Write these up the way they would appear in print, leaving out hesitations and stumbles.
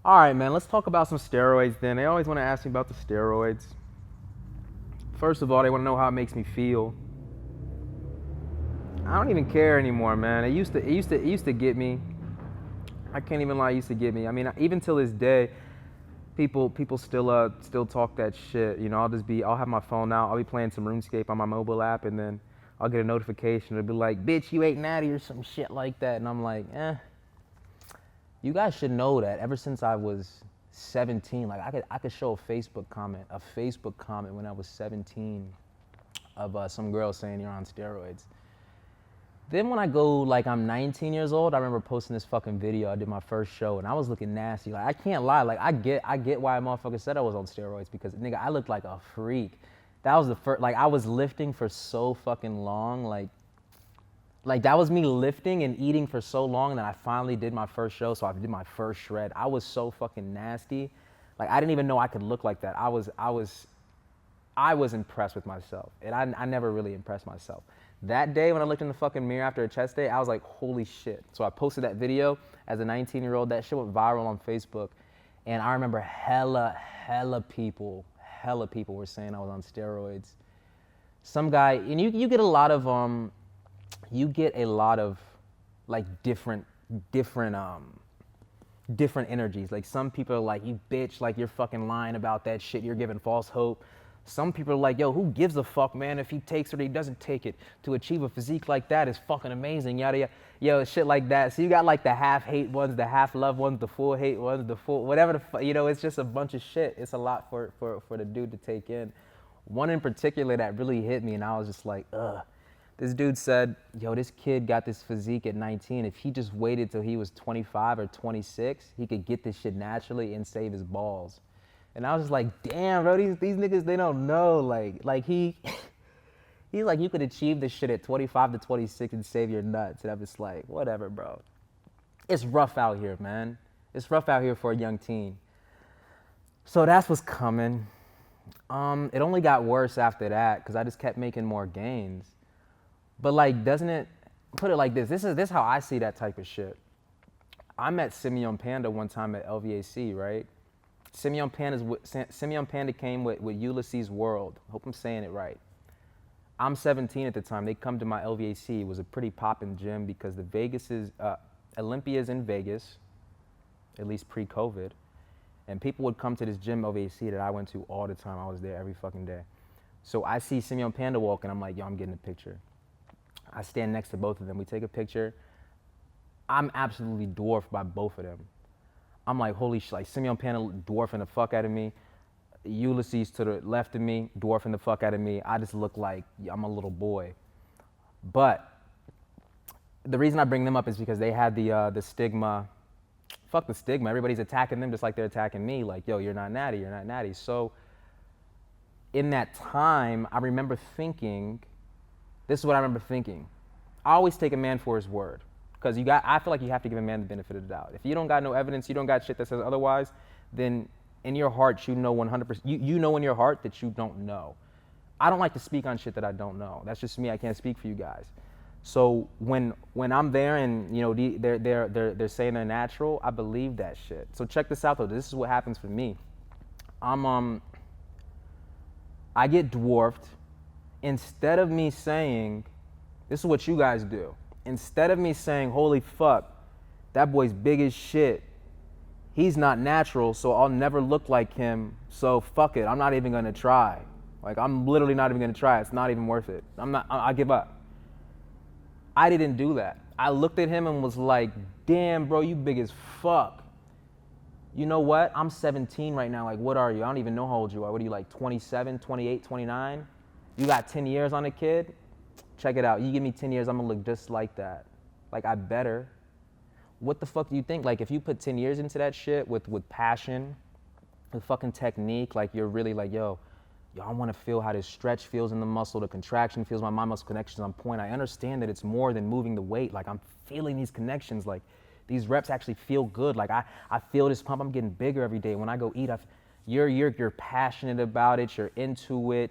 All right, man, let's talk about some steroids then. They always want to ask me about the steroids. First of all, they want to know how it makes me feel. I don't even care anymore, man. It used to get me. I can't even lie, it used to get me. I mean, even till this day, people still talk that shit. You know, I'll have my phone out, I'll be playing some RuneScape on my mobile app, and then I'll get a notification. It'll be like, bitch, you ain't natty or some shit like that. And I'm like, you guys should know that ever since I was 17, like I could show a Facebook comment when I was 17 of some girl saying you're on steroids. Then when I go, like, I'm 19 years old, I remember posting this fucking video. I did my first show and I was looking nasty. Like, I can't lie. Like, I get why a motherfucker said I was on steroids, because nigga, I looked like a freak. That was the first, like, I was lifting for so fucking long. Like that was me lifting and eating for so long that I finally did my first show. So I did my first shred. I was so fucking nasty. Like, I didn't even know I could look like that. I was impressed with myself, and I never really impressed myself. That day when I looked in the fucking mirror after a chest day, I was like, holy shit. So I posted that video as a 19-year-old. That shit went viral on Facebook. And I remember hella people were saying I was on steroids. Some guy, and you get a lot of like different energies. Like, some people are like, you bitch, like you're fucking lying about that shit, you're giving false hope. Some people are like, yo, who gives a fuck, man, if he takes it or he doesn't take it? To achieve a physique like that is fucking amazing, yada yada. Yo, shit like that. So you got like the half hate ones, the half love ones, the full hate ones, the full whatever you know, it's just a bunch of shit. It's a lot for the dude to take in. One in particular that really hit me, and I was just like, ugh. This dude said, yo, this kid got this physique at 19. If he just waited till he was 25 or 26, he could get this shit naturally and save his balls. And I was just like, damn, bro, these niggas, they don't know. Like he's like, you could achieve this shit at 25 to 26 and save your nuts. And I'm just like, whatever, bro. It's rough out here, man. It's rough out here for a young teen. So that's what's coming. It only got worse after that, because I just kept making more gains. But like, doesn't it, put it like this. This is how I see that type of shit. I met Simeon Panda one time at LVAC, right? Simeon Panda came with Ulysses World. Hope I'm saying it right. I'm 17 at the time. They come to my LVAC. It was a pretty poppin' gym, because Olympia's in Vegas, at least pre-COVID. And people would come to this gym, LVAC, that I went to all the time. I was there every fucking day. So I see Simeon Panda walking. I'm like, yo, I'm getting a picture. I stand next to both of them. We take a picture. I'm absolutely dwarfed by both of them. I'm like, holy shit, like Simeon Panda dwarfing the fuck out of me. Ulysses to the left of me, dwarfing the fuck out of me. I just look like I'm a little boy. But the reason I bring them up is because they had the stigma. Fuck the stigma. Everybody's attacking them just like they're attacking me. Like, yo, you're not natty, you're not natty. So in that time, I remember thinking, this is what I remember thinking. I always take a man for his word. Because I feel like you have to give a man the benefit of the doubt. If you don't got no evidence, you don't got shit that says otherwise, then in your heart, you know 100%, you know in your heart that you don't know. I don't like to speak on shit that I don't know. That's just me. I can't speak for you guys. So when I'm there and, you know, they're saying they're natural, I believe that shit. So check this out though. This is what happens for me. I get dwarfed. Instead of me saying, this is what you guys do. Instead of me saying, holy fuck, that boy's big as shit, he's not natural, so I'll never look like him, so fuck it, I'm not even gonna try. Like, I'm literally not even gonna try. It's not even worth it. I give up. I didn't do that. I looked at him and was like, damn, bro, you big as fuck. You know what? I'm 17 right now. Like, what are you? I don't even know how old you are. What are you, like 27, 28, 29? You got 10 years on a kid? Check it out. You give me 10 years, I'm gonna look just like that. Like, I better. What the fuck do you think? Like, if you put 10 years into that shit with passion, with fucking technique, like, you're really like, yo, I want to feel how this stretch feels in the muscle, the contraction feels, my mind muscle connections on point. I understand that it's more than moving the weight. Like, I'm feeling these connections. Like, these reps actually feel good. Like, I feel this pump. I'm getting bigger every day. When I go eat, you're passionate about it. You're into it.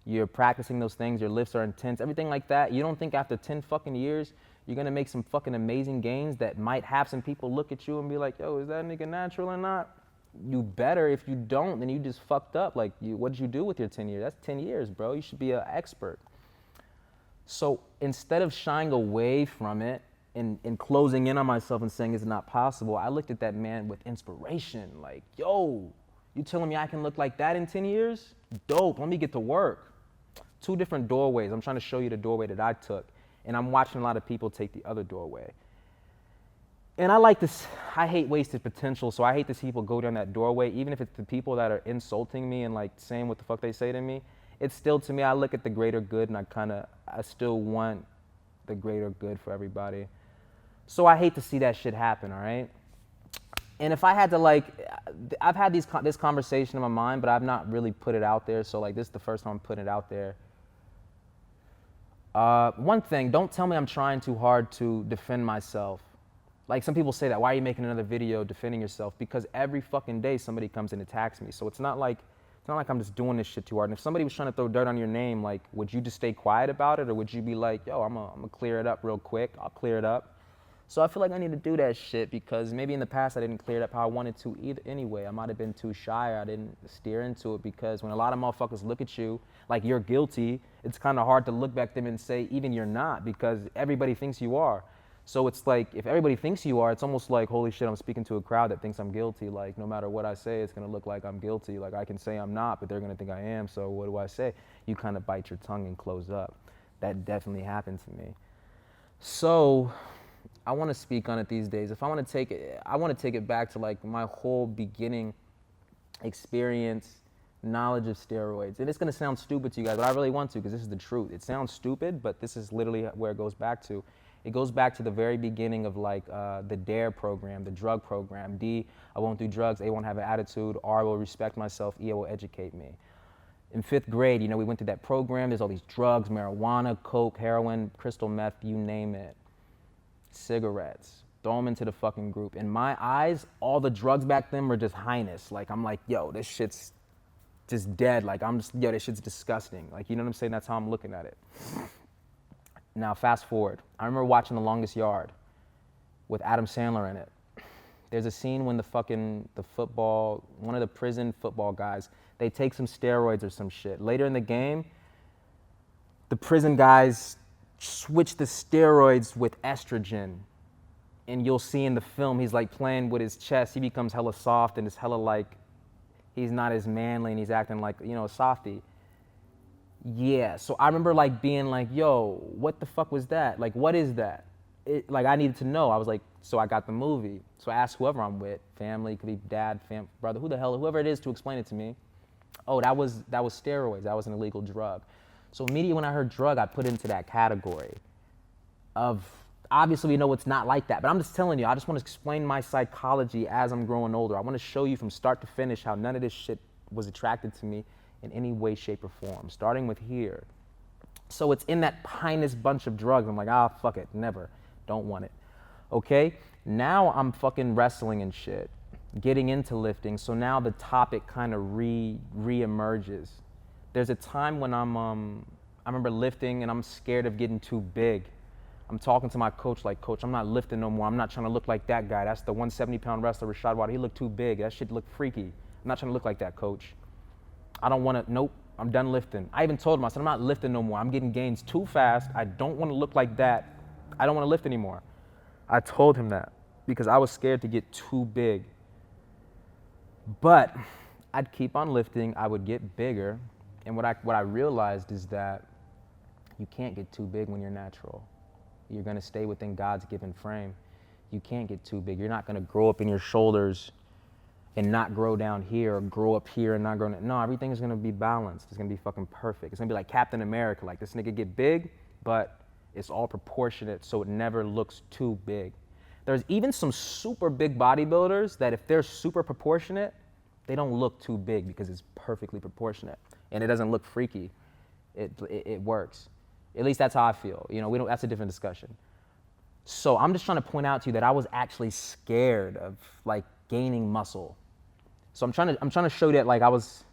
You're practicing those things, your lifts are intense, everything like that. You don't think after 10 fucking years, You're gonna make some fucking amazing gains that might have some people look at you and be like, yo, is that nigga natural or not? You better. If you don't, then you just fucked up. Like, what did you do with your 10 years? That's 10 years, bro. You should be an expert. So instead of shying away from it and closing in on myself and saying it's not possible, I looked at that man with inspiration. Like, yo, you telling me I can look like that in 10 years? Dope, let me get to work. 2 different doorways. I'm trying to show you the doorway that I took. And I'm watching a lot of people take the other doorway. And I like this, I hate wasted potential, so I hate to see people go down that doorway, even if it's the people that are insulting me and like saying what the fuck they say to me. It's still, to me, I look at the greater good and I still want the greater good for everybody. So I hate to see that shit happen, all right? And if I had to like, I've had this conversation in my mind, but I've not really put it out there. So like, this is the first time I'm putting it out there. One thing, don't tell me I'm trying too hard to defend myself. Like some people say that, why are you making another video defending yourself? Because every fucking day somebody comes and attacks me. So it's not like I'm just doing this shit too hard. And if somebody was trying to throw dirt on your name, like, would you just stay quiet about it? Or would you be like, yo, I'm gonna clear it up real quick. I'll clear it up. So I feel like I need to do that shit because maybe in the past I didn't clear it up how I wanted to either anyway. I might have been too shy or I didn't steer into it because when a lot of motherfuckers look at you like you're guilty, it's kind of hard to look back at them and say even you're not because everybody thinks you are. So it's like, if everybody thinks you are, it's almost like, holy shit, I'm speaking to a crowd that thinks I'm guilty. Like, no matter what I say, it's gonna look like I'm guilty. Like, I can say I'm not, but they're gonna think I am, so what do I say? You kind of bite your tongue and close up. That definitely happened to me. So, I wanna speak on it these days. If I wanna take it back to like my whole beginning experience, knowledge of steroids. And it's gonna sound stupid to you guys, but I really want to, because this is the truth. It sounds stupid, but this is literally where it goes back to. It goes back to the very beginning of like the DARE program, the drug program. D, I won't do drugs. A, won't have an attitude. R, I will respect myself. E, I will educate me. In 5th grade, we went through that program. There's all these drugs, marijuana, coke, heroin, crystal meth, you name it. Cigarettes. Throw them into the fucking group. In my eyes, all the drugs back then were just highness. Like, I'm like, yo, this shit's just dead. Like, yo, this shit's disgusting. Like, you know what I'm saying? That's how I'm looking at it. Now, fast forward. I remember watching The Longest Yard with Adam Sandler in it. There's a scene when one of the prison football guys, they take some steroids or some shit. Later in the game, the prison guys switch the steroids with estrogen. And you'll see in the film, he's like playing with his chest. He becomes hella soft and it's hella like, he's not as manly and he's acting like, a softie. Yeah, so I remember like being like, yo, what the fuck was that? Like, what is that? Like, I needed to know. I was like, so I got the movie. So I asked whoever I'm with, family, could be dad, brother, whoever it is to explain it to me. Oh, that was steroids. That was an illegal drug. So immediately when I heard drug, I put it into that category of, obviously we know it's not like that, but I'm just telling you, I just want to explain my psychology as I'm growing older. I want to show you from start to finish how none of this shit was attracted to me in any way, shape, or form, starting with here. So it's in that heinous bunch of drugs. I'm like, fuck it, never, don't want it. Okay, now I'm fucking wrestling and shit, getting into lifting, so now the topic kind of re-emerges. There's a time when I remember lifting and I'm scared of getting too big. I'm talking to my coach like, coach, I'm not lifting no more. I'm not trying to look like that guy. That's the 170-pound wrestler, Rashad Water. He looked too big. That shit looked freaky. I'm not trying to look like that, coach. I don't want to, nope, I'm done lifting. I even told him, I said, I'm not lifting no more. I'm getting gains too fast. I don't want to look like that. I don't want to lift anymore. I told him that because I was scared to get too big. But I'd keep on lifting. I would get bigger. And what I realized is that you can't get too big when you're natural. You're going to stay within God's given frame. You can't get too big. You're not going to grow up in your shoulders and not grow down here, or grow up here and not grow down. No, everything is gonna be balanced. It's gonna be fucking perfect. It's gonna be like Captain America, like this nigga get big, but it's all proportionate so it never looks too big. There's even some super big bodybuilders that if they're super proportionate, they don't look too big because it's perfectly proportionate. And it doesn't look freaky. It works. At least that's how I feel. That's a different discussion. So I'm just trying to point out to you that I was actually scared of like gaining muscle. So I'm trying to show you that like I was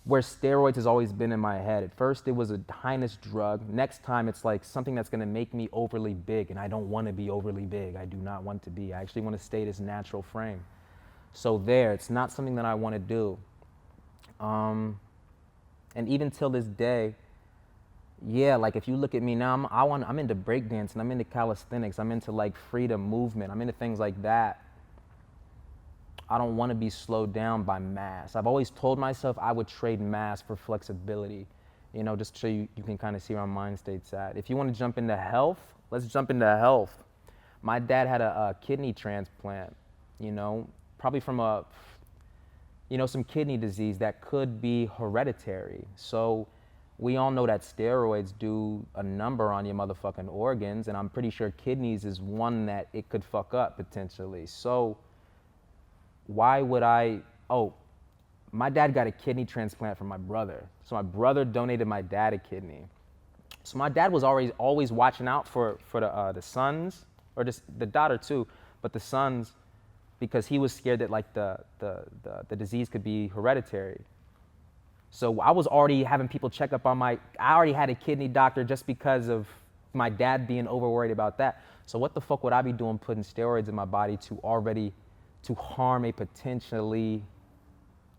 where steroids has always been in my head. At first, it was a highness drug. Next time, it's like something that's gonna make me overly big, and I don't wanna be overly big. I do not want to be. I actually wanna stay this natural frame. So it's not something that I wanna do. And even till this day, yeah, like if you look at me now, I'm into breakdancing, I'm into calisthenics, I'm into like freedom movement, I'm into things like that. I don't want to be slowed down by mass. I've always told myself I would trade mass for flexibility, just so you can kind of see where my mind state's at. If you want to jump into health, let's jump into health. My dad had a kidney transplant, probably from some kidney disease that could be hereditary. So we all know that steroids do a number on your motherfucking organs, and I'm pretty sure kidneys is one that it could fuck up potentially. So why would my dad got a kidney transplant from my brother. So my brother donated my dad a kidney. So my dad was always watching out for the sons, or just the daughter too, but the sons, because he was scared that like the disease could be hereditary. So I was already having people check up on I already had a kidney doctor just because of my dad being over worried about that. So what the fuck would I be doing putting steroids in my body to harm a potentially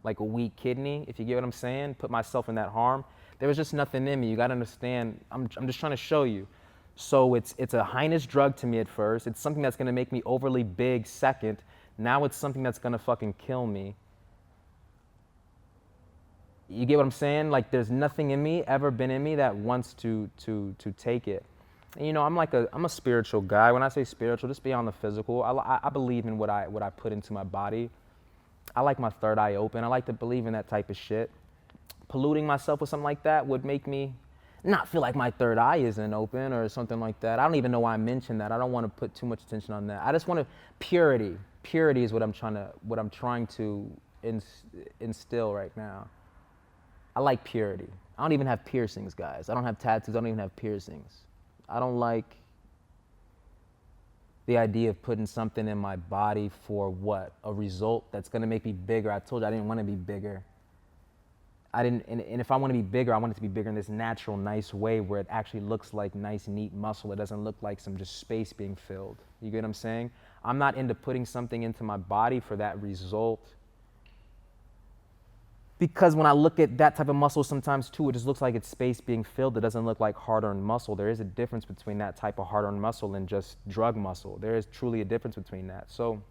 like a weak kidney, if you get what I'm saying? Put myself in that harm. There was just nothing in me. You gotta understand, I'm just trying to show you. So it's a heinous drug to me at first. It's something that's gonna make me overly big second. Now it's something that's gonna fucking kill me. You get what I'm saying? Like there's nothing in me, ever been in me, that wants to take it. And, I'm a spiritual guy. When I say spiritual, just beyond the physical, I believe in what I put into my body. I like my third eye open. I like to believe in that type of shit. Polluting myself with something like that would make me not feel like my third eye isn't open or something like that. I don't even know why I mentioned that. I don't want to put too much attention on that. I just want purity. Purity is what I'm trying to instill right now. I like purity. I don't even have piercings, guys. I don't have tattoos. I don't even have piercings. I don't like the idea of putting something in my body for what? A result that's gonna make me bigger. I told you I didn't want to be bigger. And if I want to be bigger, I want it to be bigger in this natural, nice way where it actually looks like nice, neat muscle. It doesn't look like some just space being filled. You get what I'm saying? I'm not into putting something into my body for that result. Because when I look at that type of muscle sometimes too, it just looks like it's space being filled. It doesn't look like hard-earned muscle. There is a difference between that type of hard-earned muscle and just drug muscle. There is truly a difference between that. So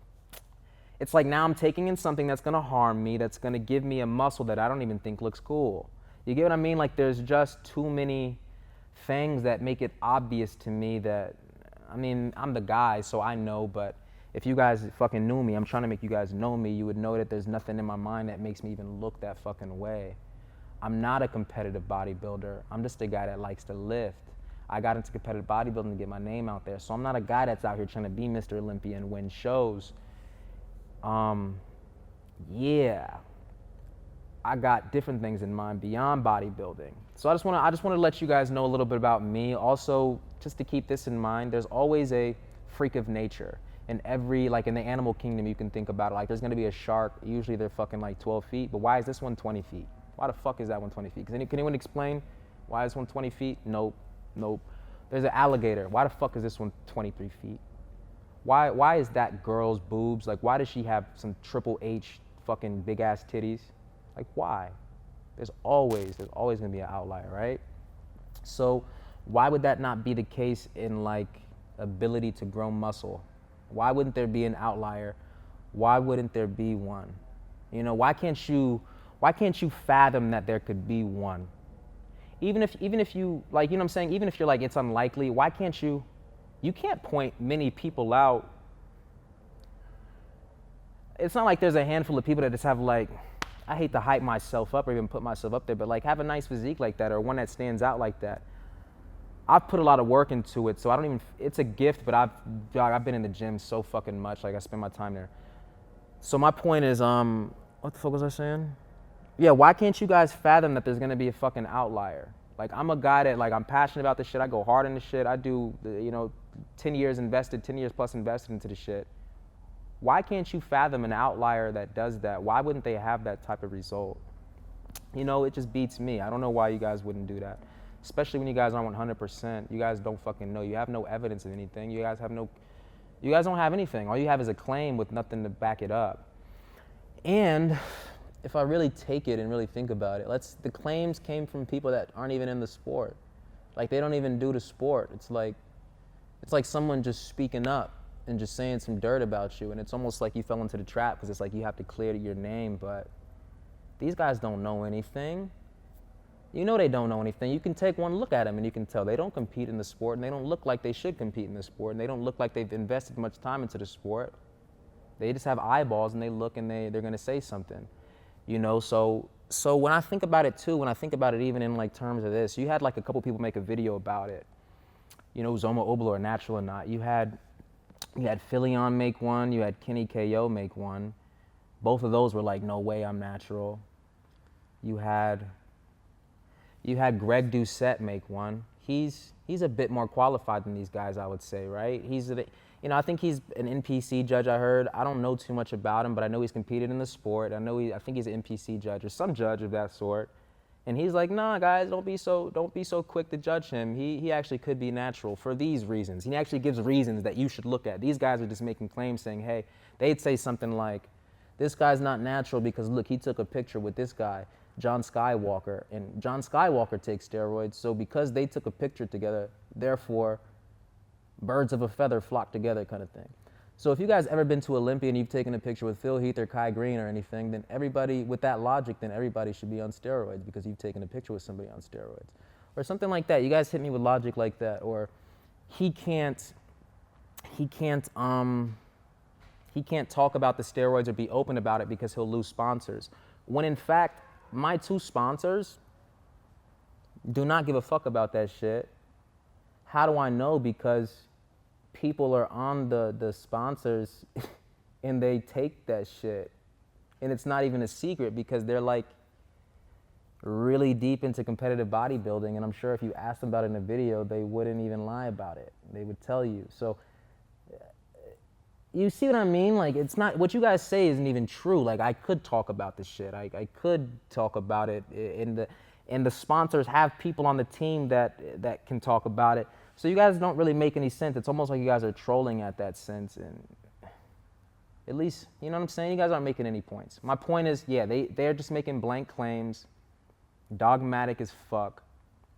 it's like now I'm taking in something that's gonna harm me, that's gonna give me a muscle that I don't even think looks cool. You get what I mean? Like there's just too many things that make it obvious to me that, I'm the guy, so I know, but if you guys fucking knew me, I'm trying to make you guys know me, you would know that there's nothing in my mind that makes me even look that fucking way. I'm not a competitive bodybuilder. I'm just a guy that likes to lift. I got into competitive bodybuilding to get my name out there. So I'm not a guy that's out here trying to be Mr. Olympia and win shows. Yeah. I got different things in mind beyond bodybuilding. So I just want to let you guys know a little bit about me. Also, just to keep this in mind, there's always a freak of nature. In in the animal kingdom, you can think about it. Like there's gonna be a shark. Usually they're fucking like 12 feet, but why is this one 20 feet? Why the fuck is that one 20 feet? Can anyone explain why is one 20 feet? Nope. There's an alligator. Why the fuck is this one 23 feet? Why is that girl's boobs? Like why does she have some Triple H fucking big ass titties? Like why? There's always gonna be an outlier, right? So why would that not be the case in like ability to grow muscle? Why wouldn't there be an outlier? Why wouldn't there be one? Why can't you fathom that there could be one? Even if you like, you know what I'm saying? Even if you're like, it's unlikely, why can't you can't point many people out. It's not like there's a handful of people that just have like, I hate to hype myself up or even put myself up there, but like have a nice physique like that or one that stands out like that. I've put a lot of work into it, so it's a gift, but I've been in the gym so fucking much, like I spend my time there. So my point is, what the fuck was I saying? Yeah, why can't you guys fathom that there's gonna be a fucking outlier? Like I'm a guy that I'm passionate about this shit, I go hard in this shit, I do, 10 years plus invested into the shit. Why can't you fathom an outlier that does that? Why wouldn't they have that type of result? You know, it just beats me. I don't know why you guys wouldn't do that. Especially when you guys aren't 100%. You guys don't fucking know. You have no evidence of anything. You guys don't have anything. All you have is a claim with nothing to back it up. And if I really take it and really think about it, the claims came from people that aren't even in the sport. Like, they don't even do the sport. It's like someone just speaking up and just saying some dirt about you, and it's almost like you fell into the trap because it's like you have to clear your name, but these guys don't know anything. You know they don't know anything. You can take one look at them and you can tell they don't compete in the sport, and they don't look like they should compete in the sport, and they don't look like they've invested much time into the sport. They just have eyeballs and they look and they're gonna say something, you know? So when I think about it too, when I think about it even in like terms of this, you had like a couple people make a video about it. You know, Zoma Oblo or natural or not. You had Philion make one, you had Kenny KO make one. Both of those were like, no way, I'm natural. You had Greg Doucette make one. He's a bit more qualified than these guys, I would say, right? I think he's an NPC judge, I heard. I don't know too much about him, but I know he's competed in the sport. I think he's an NPC judge or some judge of that sort. And he's like, nah, guys, don't be so quick to judge him. He actually could be natural for these reasons. He actually gives reasons that you should look at. These guys are just making claims saying, hey, they'd say something like, this guy's not natural because look, he took a picture with this guy, John Skywalker, and John Skywalker takes steroids, so because they took a picture together, therefore, birds of a feather flock together kind of thing. So if you guys ever been to Olympia and you've taken a picture with Phil Heath or Kai Green or anything, then everybody, with that logic, then everybody should be on steroids because you've taken a picture with somebody on steroids. Or something like that. You guys hit me with logic like that. Or he can't talk about the steroids or be open about it because he'll lose sponsors. When in fact, my two sponsors do not give a fuck about that shit. How do I know? Because people are on the sponsors and they take that shit. And it's not even a secret because they're like really deep into competitive bodybuilding. And I'm sure if you asked them about it in a video, they wouldn't even lie about it. They would tell you. So you see what I mean? Like, it's not, what you guys say isn't even true. Like, I could talk about this shit. I could talk about it and the sponsors have people on the team that can talk about it. So you guys don't really make any sense. It's almost like you guys are trolling at that sense. And at least, you know what I'm saying? You guys aren't making any points. My point is, yeah, they're just making blank claims, dogmatic as fuck.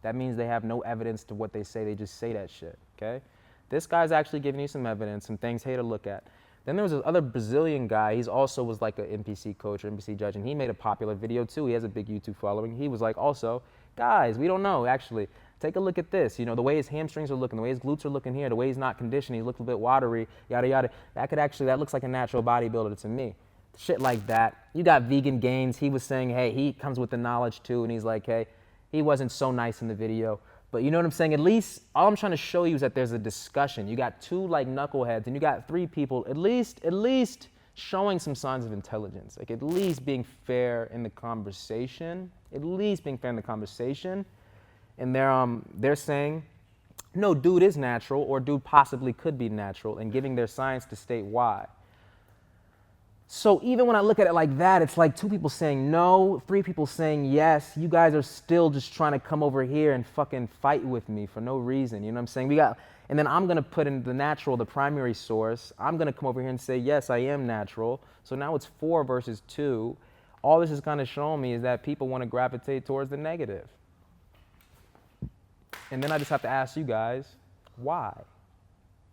That means they have no evidence to what they say. They just say that shit, okay? This guy's actually giving you some evidence, some things here to look at. Then there was this other Brazilian guy. He also was like an NPC coach or NPC judge, and he made a popular video too. He has a big YouTube following. He was like, also, guys, we don't know, actually. Take a look at this. You know, the way his hamstrings are looking, the way his glutes are looking here, the way he's not conditioned, he looks a bit watery, yada, yada. That looks like a natural bodybuilder to me. Shit like that. You got Vegan Gains. He was saying, hey, he comes with the knowledge too, and he's like, hey, he wasn't so nice in the video. But you know what I'm saying? At least, all I'm trying to show you is that there's a discussion. You got two like knuckleheads, and you got three people at least showing some signs of intelligence. Like, at least being fair in the conversation. And they're saying, no, dude is natural, or dude possibly could be natural, and giving their science to state why. So even when I look at it like that, it's like two people saying no, three people saying yes. You guys are still just trying to come over here and fucking fight with me for no reason. You know what I'm saying? And then I'm going to put in the natural, the primary source. I'm going to come over here and say, yes, I am natural. So now it's 4 versus 2. All this is kind of showing me is that people want to gravitate towards the negative. And then I just have to ask you guys, why?